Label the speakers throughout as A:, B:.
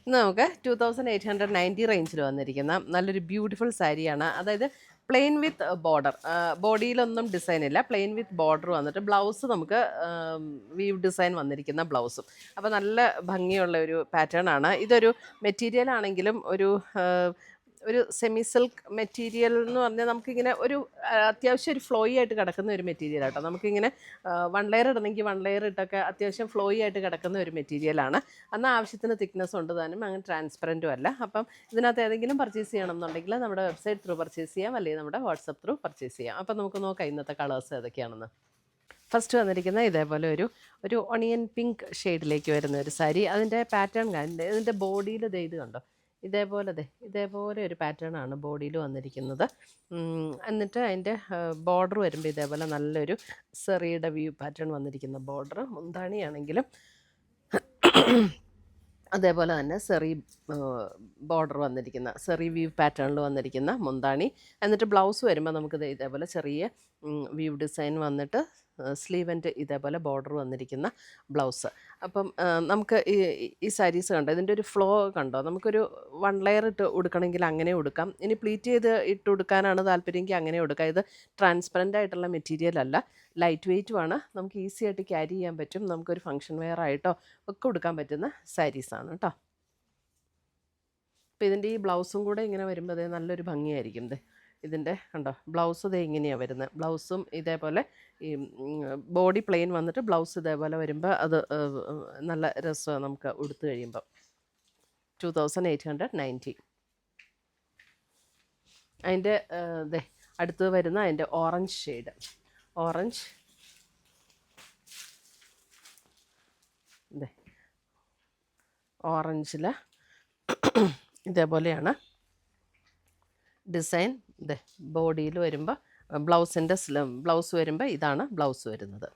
A: ഇന്ന് നമുക്ക് 2890 റേഞ്ചിൽ വന്നിരിക്കുന്ന നല്ലൊരു ബ്യൂട്ടിഫുൾ സാരിയാണ്. അതായത് പ്ലെയിൻ വിത്ത് ബോർഡർ, ബോഡിയിലൊന്നും ഡിസൈൻ ഇല്ല, പ്ലെയിൻ വിത്ത് ബോർഡർ വന്നിട്ട് ബ്ലൗസ് നമുക്ക് വീവ് ഡിസൈൻ വന്നിരിക്കുന്ന ബ്ലൗസും. അപ്പോൾ നല്ല ഭംഗിയുള്ള ഒരു പാറ്റേൺ ആണ്. ഇതൊരു മെറ്റീരിയൽ ആണെങ്കിലും ഒരു സെമി സിൽക്ക് മെറ്റീരിയൽ എന്ന് പറഞ്ഞാൽ നമുക്കിങ്ങനെ ഒരു അത്യാവശ്യം ഒരു ഫ്ലോയി ആയിട്ട് കിടക്കുന്ന ഒരു മെറ്റീരിയൽ ആട്ടോ. നമുക്കിങ്ങനെ വൺ ലെയർ ഇടണമെങ്കിൽ വൺ ലെയർ ഇട്ടൊക്കെ അത്യാവശ്യം ഫ്ലോയി ആയിട്ട് കിടക്കുന്ന ഒരു മെറ്റീരിയലാണ്. എന്നാൽ ആവശ്യത്തിന് തിക്നെസ് ഉണ്ട് താനും, അങ്ങനെ ട്രാൻസ്പെറൻറ്റും അല്ല. അപ്പം ഇതിനകത്ത് ഏതെങ്കിലും പർച്ചേസ് ചെയ്യണം എന്നുണ്ടെങ്കിൽ നമ്മുടെ വെബ്സൈറ്റ് ത്രൂ പർച്ചേസ് ചെയ്യാം, അല്ലെങ്കിൽ നമ്മുടെ വാട്സപ്പ് ത്രൂ പർച്ചേസ് ചെയ്യാം. അപ്പം നമുക്ക് നോക്കാം ഇന്നത്തെ കളേഴ്സ് ഏതൊക്കെയാണെന്ന്. ഫസ്റ്റ് വന്നിരിക്കുന്ന ഇതേപോലെ ഒരു ഒണിയൻ പിങ്ക് ഷെയ്ഡിലേക്ക് വരുന്ന ഒരു സാരി. അതിൻ്റെ പാറ്റേൺ ഇതിൻ്റെ ബോഡിയിൽ ഇത് കണ്ടോ, ഇതേപോലെ ഒരു പാറ്റേൺ ആണ് ബോഡിയിൽ വന്നിരിക്കുന്നത്. എന്നിട്ട് അതിൻ്റെ ബോർഡർ വരുമ്പോൾ ഇതേപോലെ നല്ലൊരു സെറിയുടെ വ്യൂ പാറ്റേൺ വന്നിരിക്കുന്ന ബോർഡർ. മുന്താണിയാണെങ്കിലും അതേപോലെ തന്നെ സെറി ബോർഡർ വന്നിരിക്കുന്ന സെറി വ്യൂ പാറ്റേണിൽ വന്നിരിക്കുന്ന മുന്താണി. എന്നിട്ട് ബ്ലൗസ് വരുമ്പോൾ നമുക്കിത് ഇതേപോലെ ചെറിയ വ്യൂ ഡിസൈൻ വന്നിട്ട് സ്ലീവൻ്റെ ഇതേപോലെ ബോർഡർ വന്നിരിക്കുന്ന ബ്ലൗസ്. അപ്പം നമുക്ക് ഈ സാരീസ് കണ്ടോ, ഇതിൻ്റെ ഒരു ഫ്ലോ കണ്ടോ, നമുക്കൊരു വൺ ലെയർ ഇട്ട് ഉടുക്കണമെങ്കിൽ അങ്ങനെ ഉടുക്കാം. ഇനി പ്ലീറ്റ് ചെയ്ത് ഇട്ട് ഉടുക്കാനാണ് താല്പര്യമെങ്കിൽ അങ്ങനെ ഉടുക്കാം. ഇത് ട്രാൻസ്പെറൻ്റ് ആയിട്ടുള്ള മെറ്റീരിയൽ അല്ല, ലൈറ്റ് വെയ്റ്റുമാണ്, നമുക്ക് ഈസി ആയിട്ട് ക്യാരി ചെയ്യാൻ പറ്റും. നമുക്കൊരു ഫങ്ഷൻ വെയർ ആയിട്ടോ ഒക്കെ ഉടുക്കാൻ പറ്റുന്ന സാരീസാണ് കേട്ടോ. അപ്പോൾ ഇതിൻ്റെ ഈ ബ്ലൗസും കൂടെ ഇങ്ങനെ വരുമ്പോൾ അതേ നല്ലൊരു ഭംഗിയായിരിക്കും. ഇതിൻ്റെ കണ്ടോ, ബ്ലൗസ് ഇങ്ങനെയാണ് വരുന്നത്. ബ്ലൗസും ഇതേപോലെ ഈ ബോഡി പ്ലെയിൻ വന്നിട്ട് ബ്ലൗസ് ഇതേപോലെ വരുമ്പോൾ അത് നല്ല രസമാണ് നമുക്ക് ഉടുത്ത് കഴിയുമ്പോൾ. 2890. അതിൻ്റെ അടുത്ത് വരുന്ന അതിൻ്റെ ഓറഞ്ച് ഷെയ്ഡ്, ഓറഞ്ചിൽ ഇതേപോലെയാണ് ഡിസൈൻ. ബോഡിയിൽ വരുമ്പോൾ ബ്ലൗസ് വരുമ്പോൾ ഇതാണ് ബ്ലൗസ് വരുന്നത്.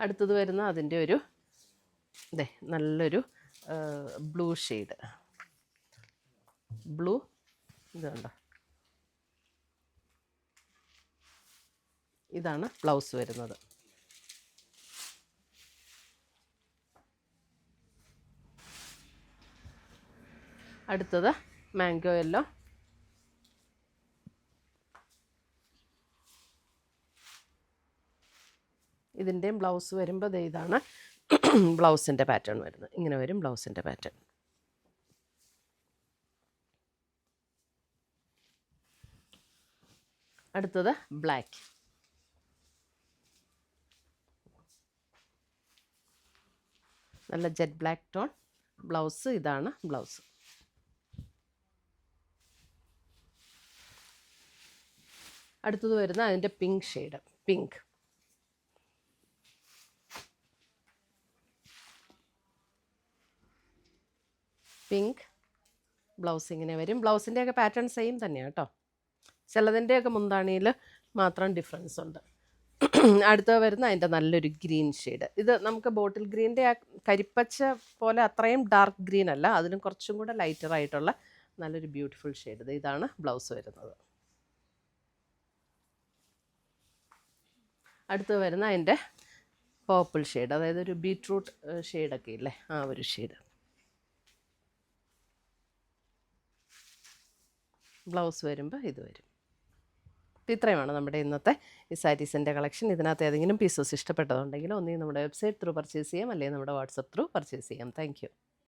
A: അടുത്തത് വരുന്ന അതിൻ്റെ ഒരു നല്ലൊരു ബ്ലൂ ഷെയ്ഡ്, ബ്ലൂ ഇതുണ്ടോ, ഇതാണ് ബ്ലൗസ് വരുന്നത്. അടുത്തത് മാംഗോ യെല്ലോ, ഇതിൻ്റെയും ബ്ലൗസ് വരുമ്പോൾ ഇതാണ് ബ്ലൗസിൻ്റെ പാറ്റേൺ വരുന്നത്. ഇങ്ങനെ വരും ബ്ലൗസിൻ്റെ പാറ്റേൺ. അടുത്തത് ബ്ലാക്ക്, നല്ല ജെറ്റ് ബ്ലാക്ക് ടോൺ ബ്ലൗസ്. ഇതാണ് ബ്ലൗസ്. അടുത്തത് വരുന്ന അതിൻ്റെ പിങ്ക് ഷെയ്ഡ്, പിങ്ക് ബ്ലൗസ് ഇങ്ങനെ വരും. ബ്ലൗസിൻ്റെയൊക്കെ പാറ്റേൺ സെയിം തന്നെയാണ് കേട്ടോ, ചിലതിൻ്റെയൊക്കെ മുന്താണിയിൽ മാത്രം ഡിഫറൻസ് ഉണ്ട്. അടുത്ത വരുന്ന അതിൻ്റെ നല്ലൊരു ഗ്രീൻ ഷെയ്ഡ്. ഇത് നമുക്ക് ബോട്ടിൽ ഗ്രീൻ്റെ ആ കരിപ്പച്ച പോലെ അത്രയും ഡാർക്ക് ഗ്രീൻ അല്ല, അതിനും കുറച്ചും കൂടെ ലൈറ്ററായിട്ടുള്ള നല്ലൊരു ബ്യൂട്ടിഫുൾ ഷെയ്ഡ്. ഇതാണ് ബ്ലൗസ് വരുന്നത്. അടുത്ത് വരുന്ന അതിൻ്റെ പേർപ്പിൾ ഷെയ്ഡ്, അതായത് ഒരു ബീട്രൂട്ട് ഷെയ്ഡൊക്കെ ഇല്ലേ, ആ ഒരു ഷെയ്ഡ്. ബ്ലൗസ് വരുമ്പോൾ ഇത് വരും. ഇത്രയുമാണ് നമ്മുടെ ഇന്നത്തെ ഈ സാരീസിൻ്റെ കളക്ഷൻ. ഇതിനകത്ത് ഏതെങ്കിലും പീസസ് ഇഷ്ടപ്പെട്ടതുണ്ടെങ്കിൽ ഒന്നുകിൽ നമ്മുടെ വെബ്സൈറ്റ് ത്രൂ പർച്ചേസ് ചെയ്യാം, അല്ലെങ്കിൽ നമ്മുടെ വാട്സപ്പ് ത്രൂ പർച്ചേസ് ചെയ്യാം. താങ്ക്